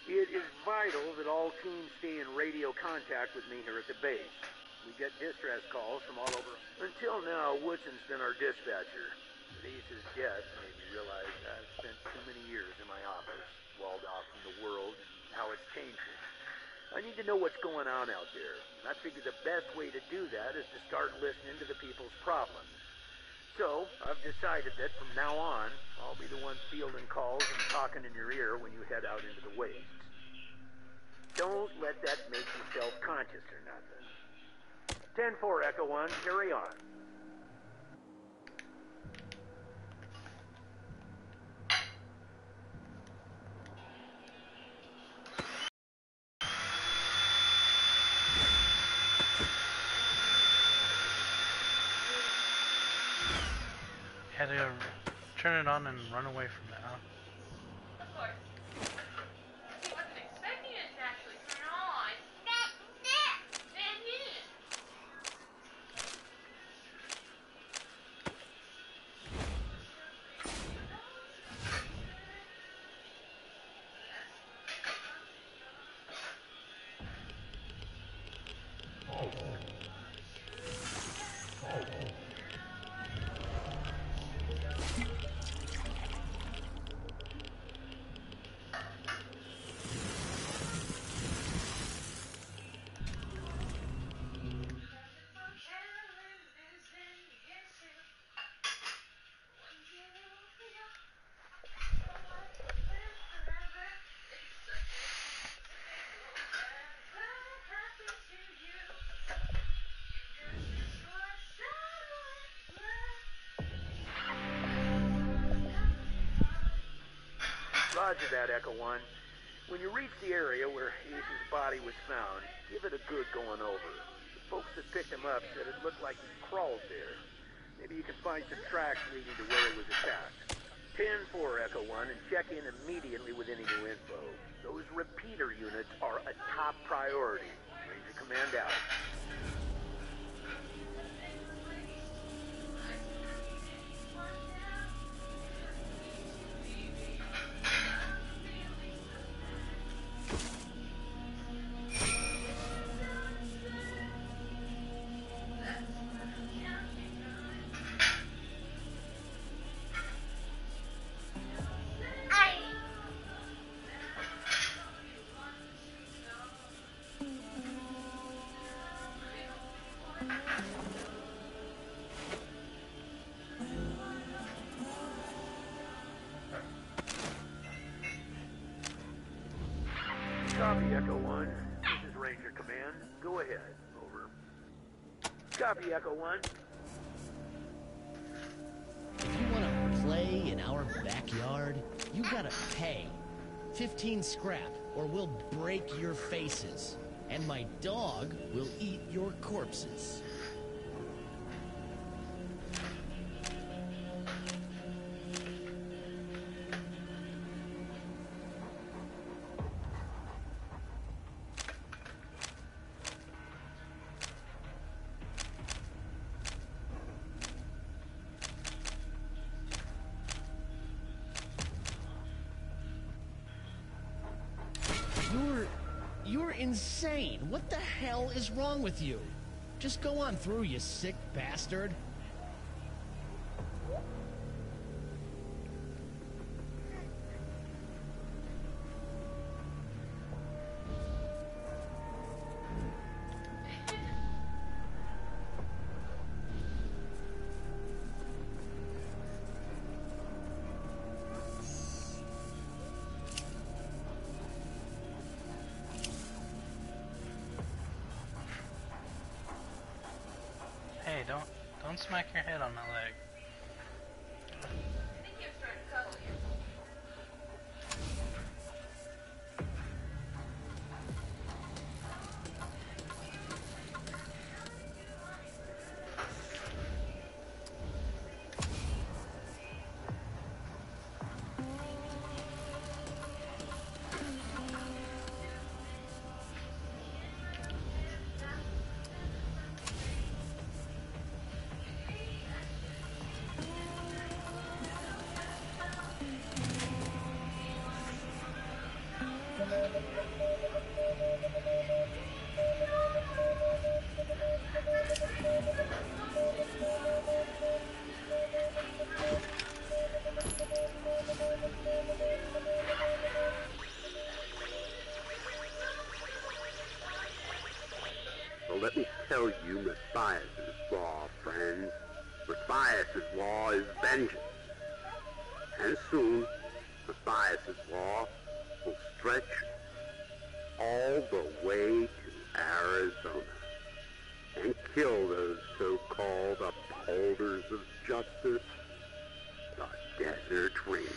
It is vital that all teams stay in radio contact with me here at the base. We get distress calls from all over. Until now, Woodson's been our dispatcher. But Ace's death made me realize I've spent too many years in my office, walled off from the world and how it's changed me. I need to know what's going on out there. And I figure the best way to do that is to start listening to the people's problems. So, I've decided that from now on, I'll be the one fielding calls and talking in your ear when you head out into the wastes. Don't let that make you self-conscious or nothing. 10-4, Echo 1, carry on. Had to turn it on and run away from it, huh? Of course. He wasn't expecting it to actually turn on. Then he did. Roger that, Echo 1. When you reach the area where Ace's body was found, give it a good going over. The folks that picked him up said it looked like he crawled there. Maybe you can find some tracks leading to where he was attacked. 10-4, Echo 1, and check in immediately with any new info. Those repeater units are a top priority. Ranger Command out. Copy, Echo 1. This is Ranger Command. Go ahead. Over. Copy, Echo 1. If you want to play in our backyard, you gotta pay. 15 scrap, or we'll break your faces. And my dog will eat your corpses. You're insane. What the hell is wrong with you? Just go on through, you sick bastard. Hey, don't smack your head on my leg. I think he was trying to cuddle you. So let me tell you Matthias's law, friends. Matthias's law is vengeance. And soon, Matthias's law will stretch all the way to Arizona and kill those so-called upholders of justice, the Desert Rangers.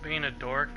Being a dork.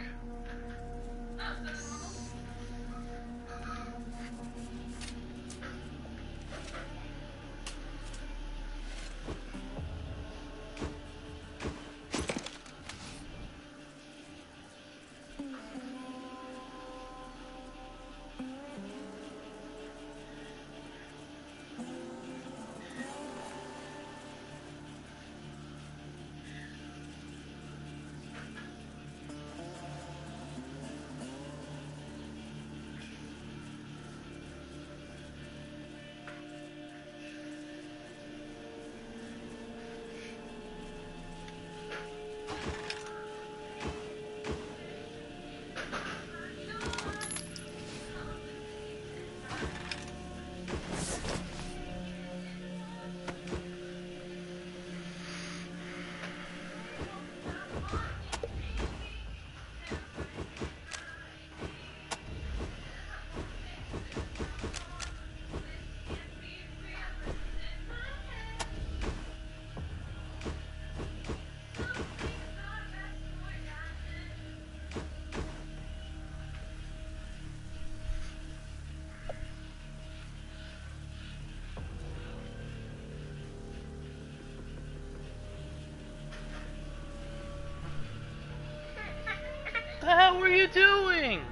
The hell were you doing?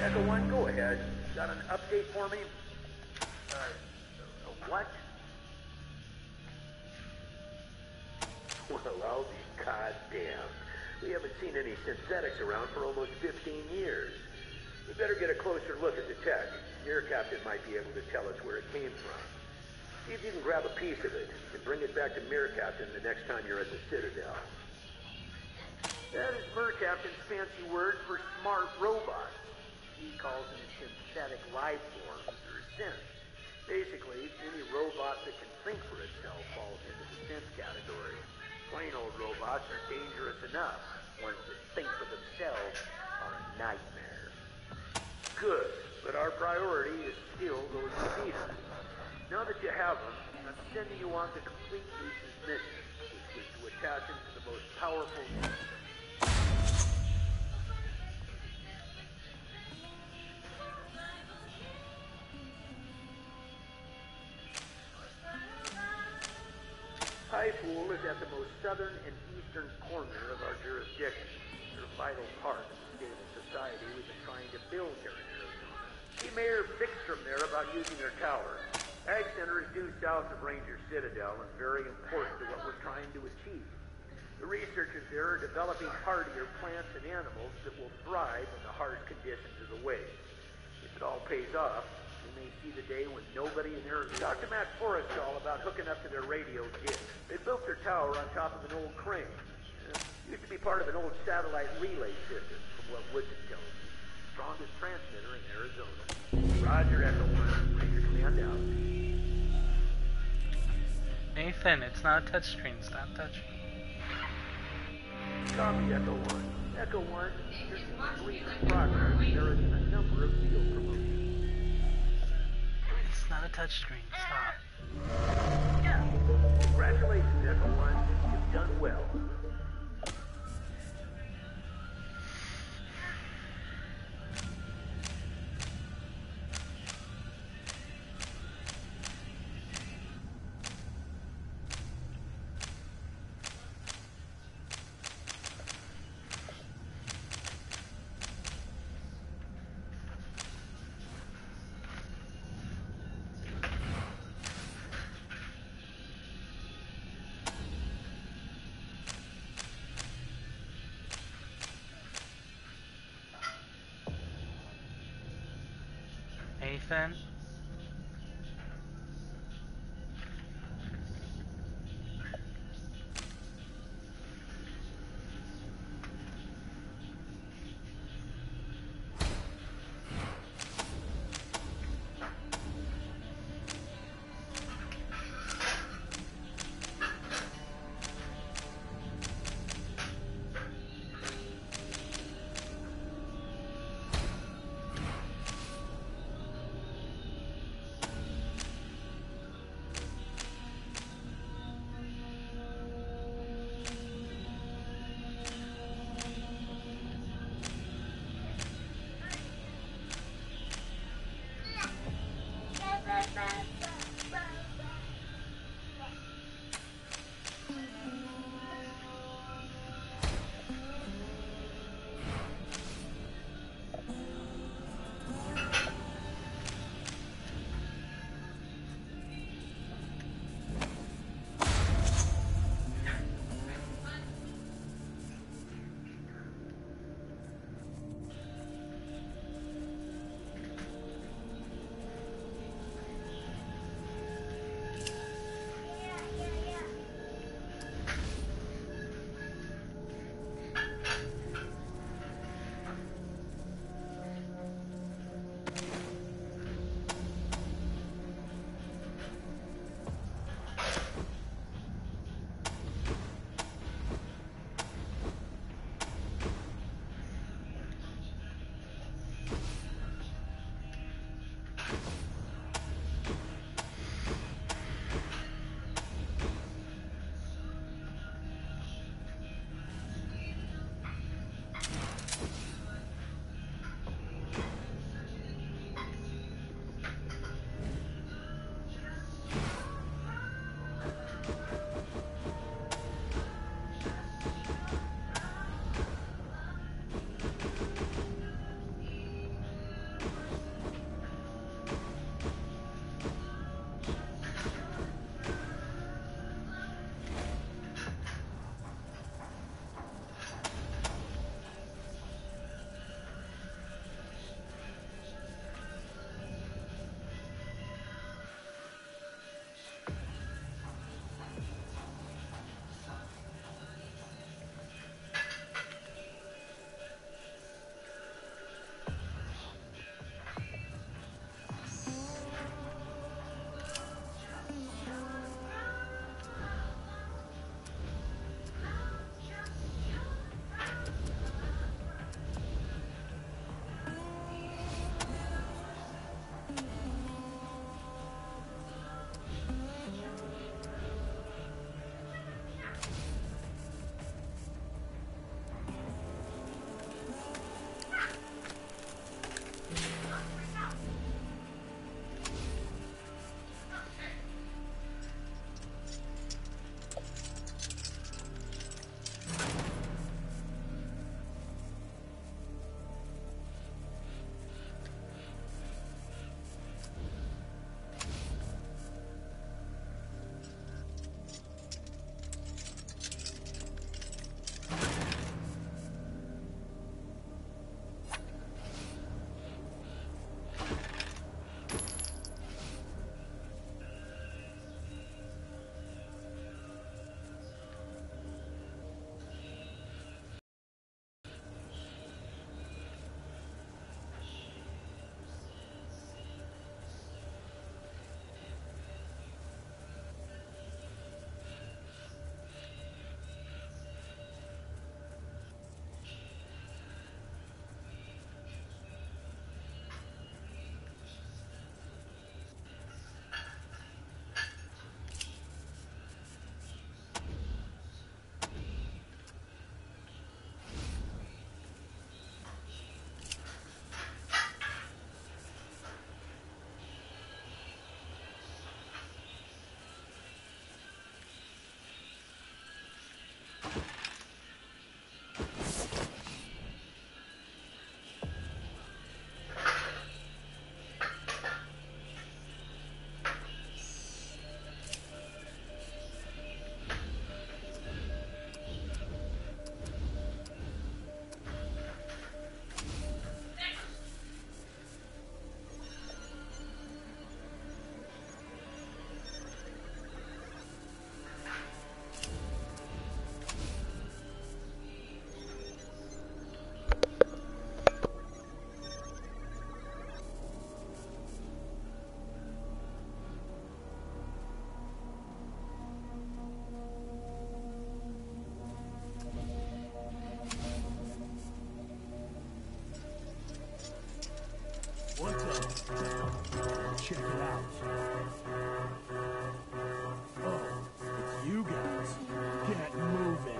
Echo 1, go ahead. Got an update for me? What? Well, I'll be goddamned. We haven't seen any synthetics around for almost 15 years. We better get a closer look at the tech. Your captain might be able to tell us where it came from. See if you can grab a piece of it and bring it back to Mirror Captain the next time you're at the Citadel. That is Mirror Captain's fancy word for smart robots. He calls them synthetic life forms, or synths. Basically, any robot that can think for itself falls into the synth category. Plain old robots are dangerous enough. Ones that think for themselves are a nightmare. Good, but our priority is still those computers. Now that you have them, I'm sending you on to complete Lisa's mission, which was to attach him to the most powerful system. Highpool is at the most southern and eastern corner of our jurisdiction. They're a vital part of the stable society we've been trying to build here in Arizona. See Mayor Vikstrom there about using their tower. Ag Center is due south of Ranger Citadel and very important to what we're trying to achieve. The researchers there are developing hardier plants and animals that will thrive in the harsh conditions of the waste. If it all pays off, we may see the day when nobody in Arizona... Dr. Matt Forrestal about hooking up to their radio gig. They built their tower on top of an old crane. Used to be part of an old satellite relay system, from what Woodson tells me. Strongest transmitter in Arizona. Roger, Echo 1. Ranger Command out. Nathan, it's not a touchscreen. Stop touching. Copy, Echo 1. Echo 1, there's some recent progress. There has been a number of field promotions. It's not a touchscreen. Stop. Congratulations, Echo 1. You've done well. Nathan? check it out. Oh, it's you guys. Get moving.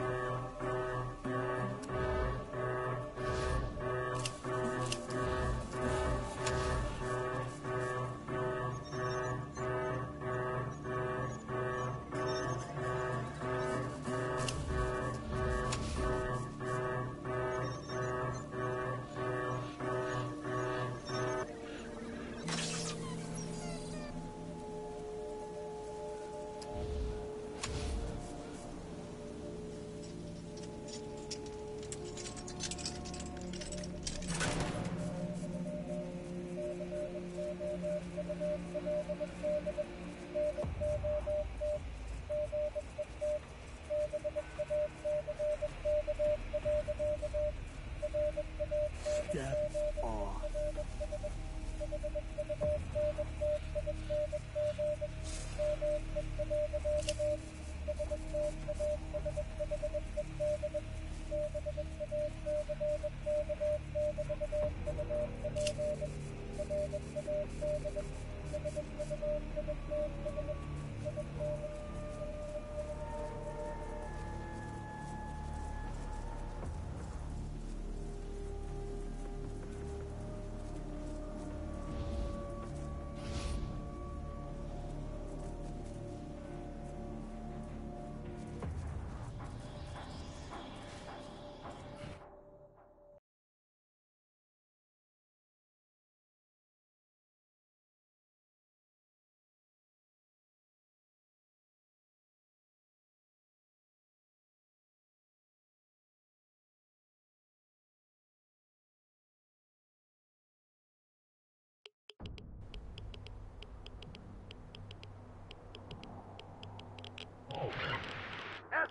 Step off.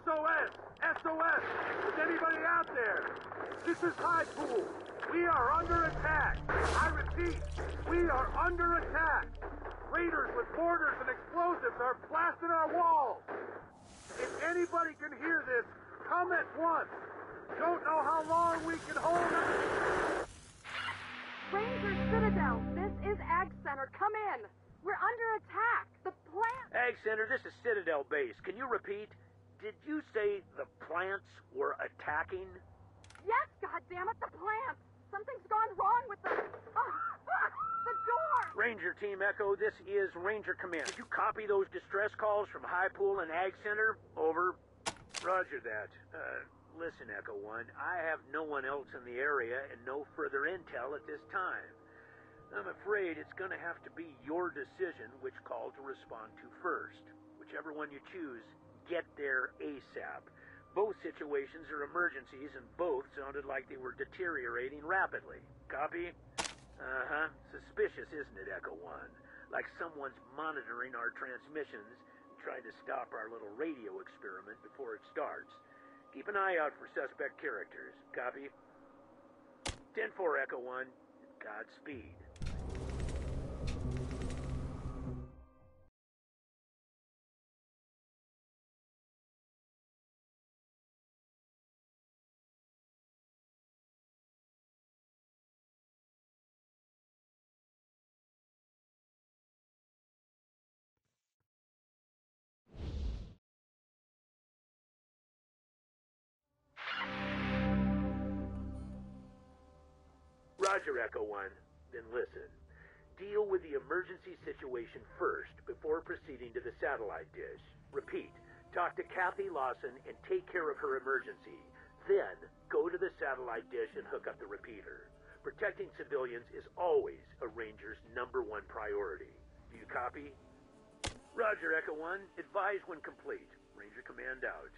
SOS! SOS! Is anybody out there? This is High Pool. We are under attack. I repeat, we are under attack. Raiders with mortars and explosives are blasting our walls. If anybody can hear this, come at once. Don't know how long we can hold it. Ranger Citadel, this is Ag Center. Come in. We're under attack. The plant... Ag Center, this is Citadel Base. Can you repeat? Did you say the plants were attacking? Yes, goddammit, the plants. Something's gone wrong with the... Oh, fuck! The door! Ranger Team Echo, this is Ranger Command. Did you copy those distress calls from High Pool and Ag Center? Over. Roger that. Listen, Echo 1, I have no one else in the area and no further intel at this time. I'm afraid it's going to have to be your decision which call to respond to first. Whichever one you choose, get there ASAP. Both situations are emergencies and both sounded like they were deteriorating rapidly. Copy? Uh-huh. Suspicious, isn't it, Echo 1? Like someone's monitoring our transmissions and trying to stop our little radio experiment before it starts. Keep an eye out for suspect characters. Copy? 10-4, Echo 1. Godspeed. Roger, Echo 1. Then listen. Deal with the emergency situation first before proceeding to the satellite dish. Repeat, talk to Kathy Lawson and take care of her emergency. Then, go to the satellite dish and hook up the repeater. Protecting civilians is always a Ranger's #1 priority. Do you copy? Roger, Echo 1. Advise when complete. Ranger Command out.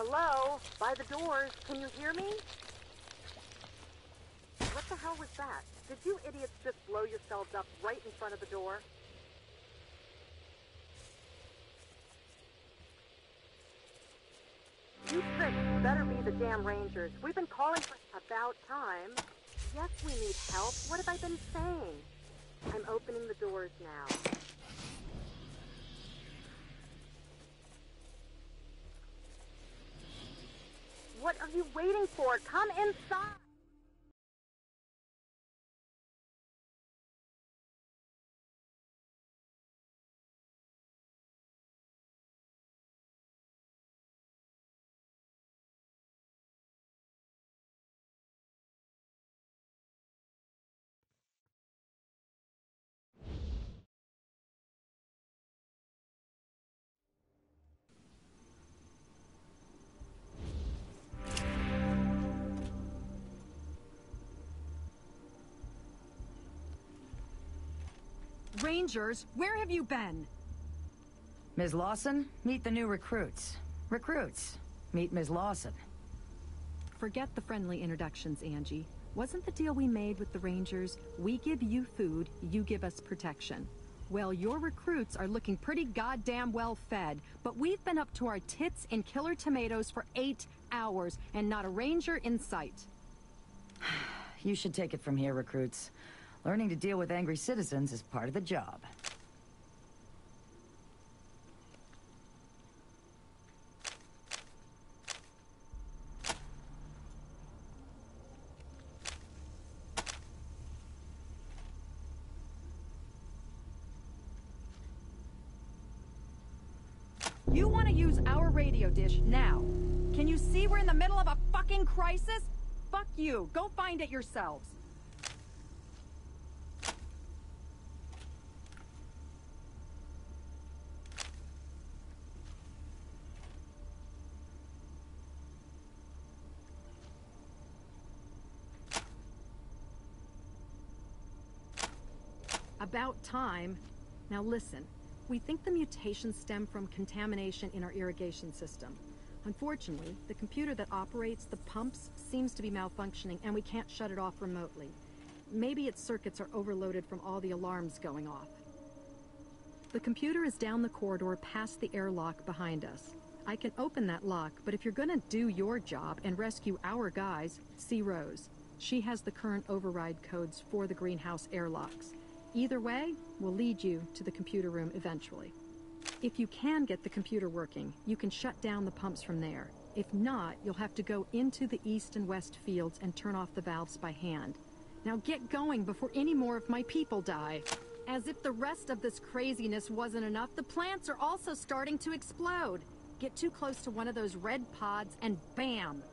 Hello? By the doors. Can you hear me? What the hell was that? Did you idiots just blow yourselves up right in front of the door? You tricks better be the damn Rangers. We've been calling for about time. Yes, we need help. What have I been saying? I'm opening the doors now. What are you waiting for? Come inside! Rangers, where have you been? Ms. Lawson, meet the new recruits. Recruits, meet Ms. Lawson. Forget the friendly introductions, Angie. Wasn't the deal we made with the Rangers, we give you food, you give us protection? Well, your recruits are looking pretty goddamn well fed, but we've been up to our tits in killer tomatoes for 8 hours, and not a Ranger in sight. You should take it from here, recruits. Learning to deal with angry citizens is part of the job. You want to use our radio dish now. Can you see we're in the middle of a fucking crisis? Fuck you. Go find it yourselves. About time. Now listen, we think the mutations stem from contamination in our irrigation system. Unfortunately, the computer that operates the pumps seems to be malfunctioning and we can't shut it off remotely. Maybe its circuits are overloaded from all the alarms going off. The computer is down the corridor past the airlock behind us. I can open that lock, but if you're gonna do your job and rescue our guys, see Rose. She has the current override codes for the greenhouse airlocks. Either way, we'll lead you to the computer room eventually. If you can get the computer working, you can shut down the pumps from there. If not, you'll have to go into the east and west fields and turn off the valves by hand. Now get going before any more of my people die. As if the rest of this craziness wasn't enough, the plants are also starting to explode. Get too close to one of those red pods and bam!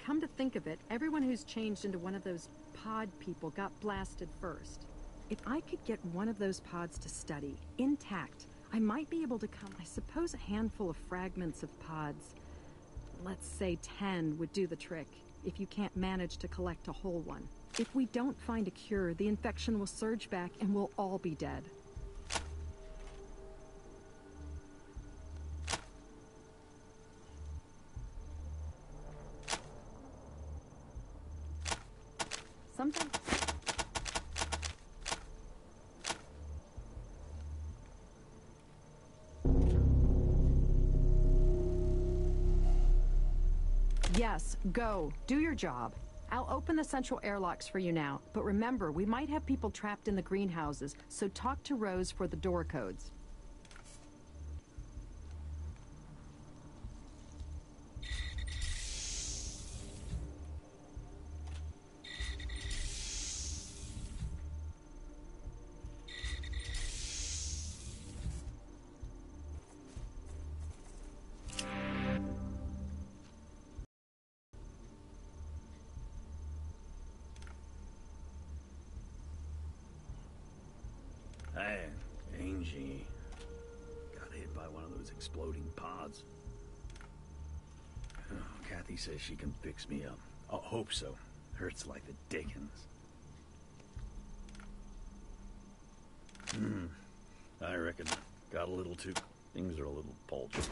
Come to think of it, everyone who's changed into one of those pod people got blasted first. If I could get one of those pods to study, intact, I might be able to I suppose a handful of fragments of pods, let's say 10, would do the trick, if you can't manage to collect a whole one. If we don't find a cure, the infection will surge back and we'll all be dead. Sometimes... Yes, go. Do your job. I'll open the central airlocks for you now, but remember, we might have people trapped in the greenhouses, so talk to Rose for the door codes. Hey, Angie. Got hit by one of those exploding pods. Oh, Kathy says she can fix me up. I hope so. Hurts like the dickens. I reckon got a little too... Things are a little paltry.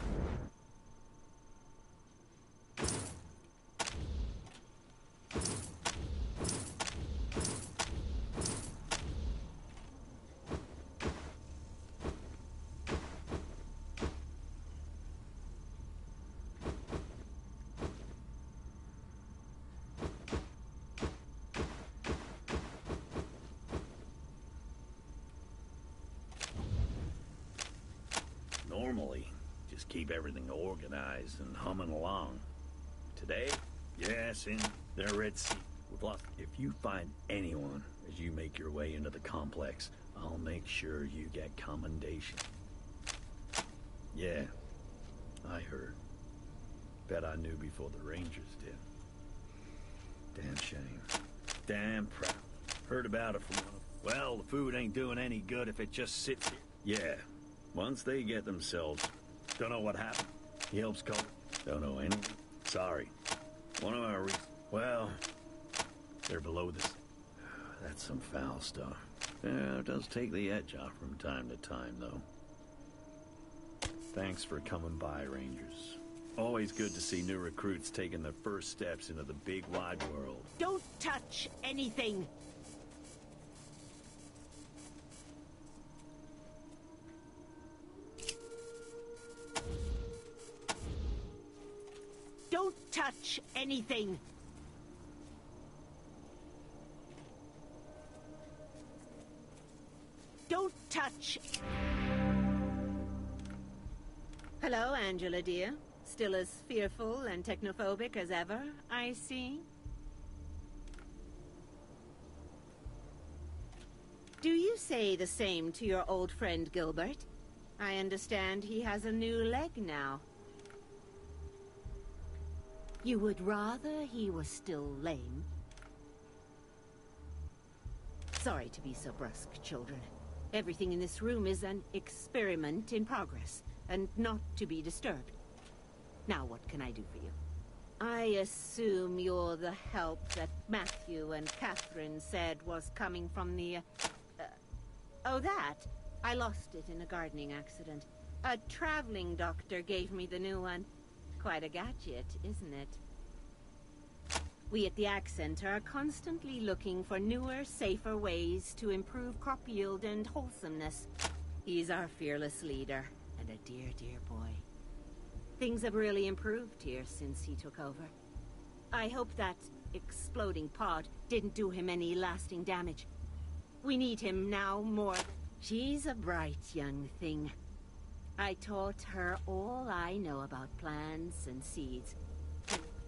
normally. Just keep everything organized and humming along. Today, yes, in the Red Sea. We've lost. If you find anyone as you make your way into the complex, I'll make sure you get commendation. Yeah, I heard. Bet I knew before the Rangers did. Damn shame. Damn proud. Heard about it from one of... Well, the food ain't doing any good if it just sits here. Yeah, once they get themselves... Don't know what happened. He helps call. Don't know anything. Sorry. One of our... Well, they're below this. That's some foul stuff. Yeah, it does take the edge off from time to time, though. Thanks for coming by, Rangers. Always good to see new recruits taking their first steps into the big wide world. Don't touch anything! Don't touch anything! Don't touch... Hello, Angela, dear. Still as fearful and technophobic as ever, I see. Do you say the same to your old friend Gilbert? I understand he has a new leg now. You would rather he was still lame? Sorry to be so brusque, children. Everything in this room is an experiment in progress, and not to be disturbed. Now, what can I do for you? I assume you're the help that Matthew and Catherine said was coming from the... oh, that? I lost it in a gardening accident. A traveling doctor gave me the new one. Quite a gadget, isn't it? We at the Ag Center are constantly looking for newer, safer ways to improve crop yield and wholesomeness. He's our fearless leader, and a dear, dear boy. Things have really improved here since he took over. I hope that exploding pod didn't do him any lasting damage. We need him now more than... She's a bright young thing. I taught her all I know about plants and seeds.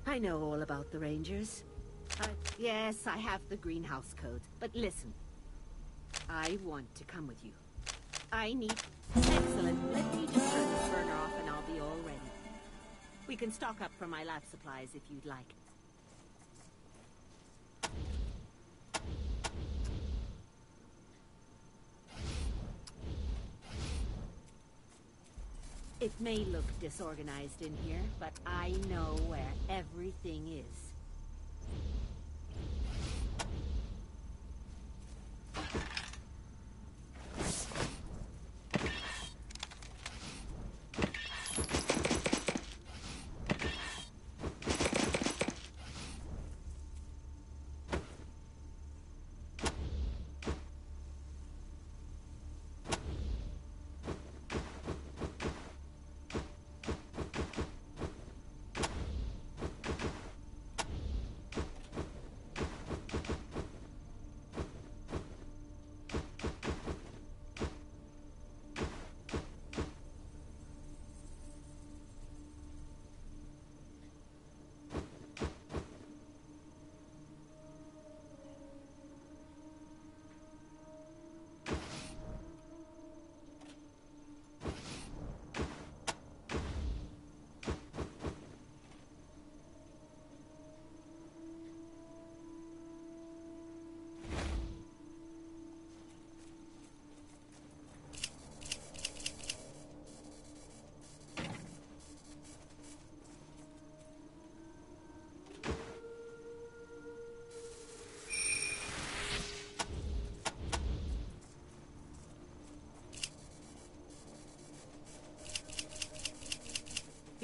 I know all about the Rangers. Yes, I have the greenhouse code. But listen, I want to come with you. I need... Excellent. Let me just turn this burner off and I'll be all ready. We can stock up from my lab supplies if you'd like. It may look disorganized in here, but I know where everything is.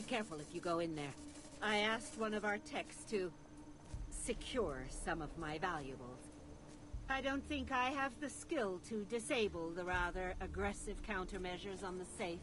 Careful if you go in there. I asked one of our techs to secure some of my valuables. I don't think I have the skill to disable the rather aggressive countermeasures on the safe.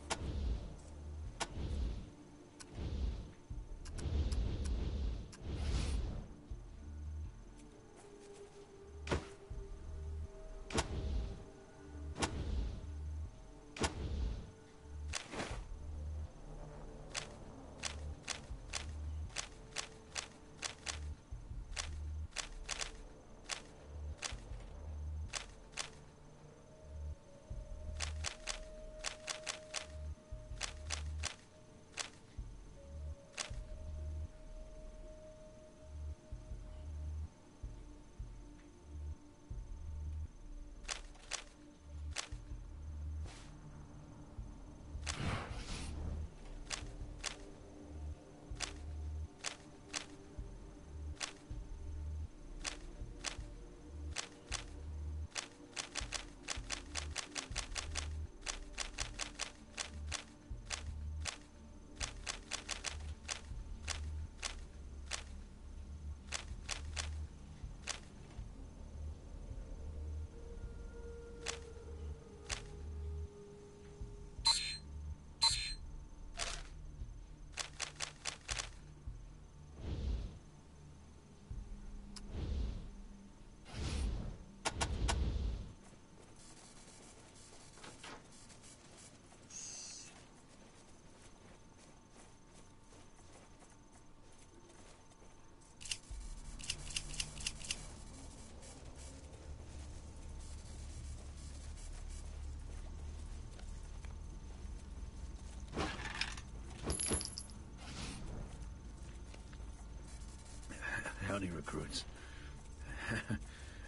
woods.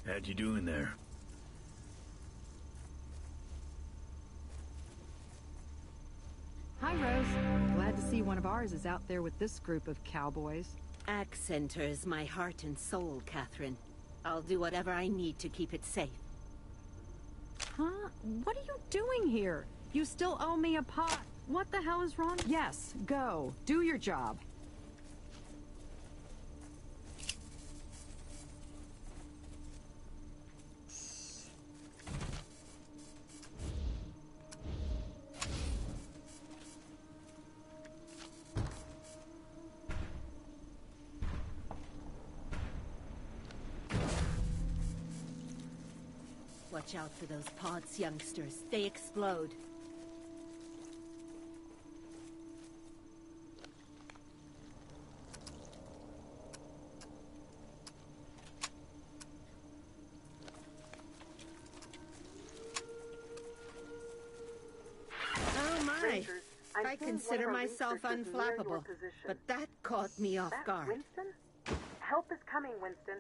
How'd you do in there? Hi, Rose. Glad to see one of ours is out there with this group of cowboys. Accenters my heart and soul, Catherine. I'll do whatever I need to keep it safe. Huh? What are you doing here? You still owe me a pot. What the hell is wrong? Yes, go. Do your job. Watch out for those pods, youngsters. They explode. Oh my! Rangers, I consider myself unflappable, but that caught me off guard. Winston? Help is coming, Winston.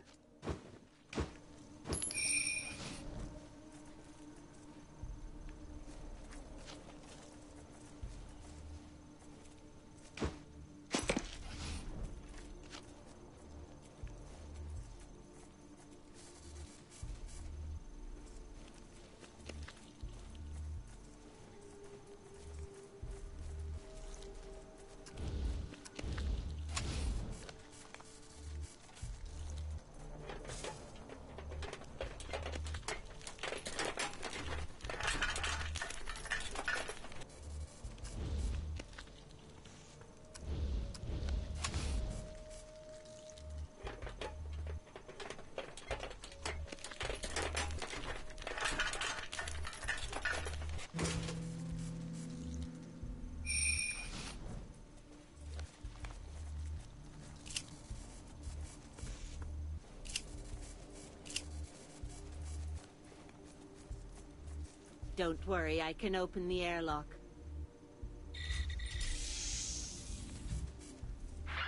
Don't worry, I can open the airlock.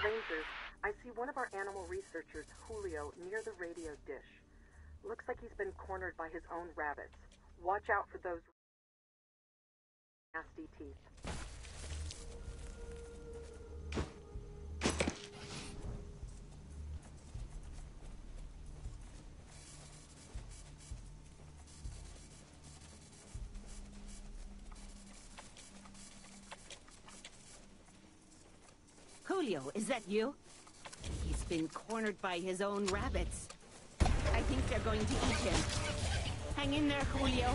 Rangers, I see one of our animal researchers, Julio, near the radio dish. Looks like he's been cornered by his own rabbits. Watch out for those nasty teeth. Julio, is that you? He's been cornered by his own rabbits. I think they're going to eat him. Hang in there, Julio.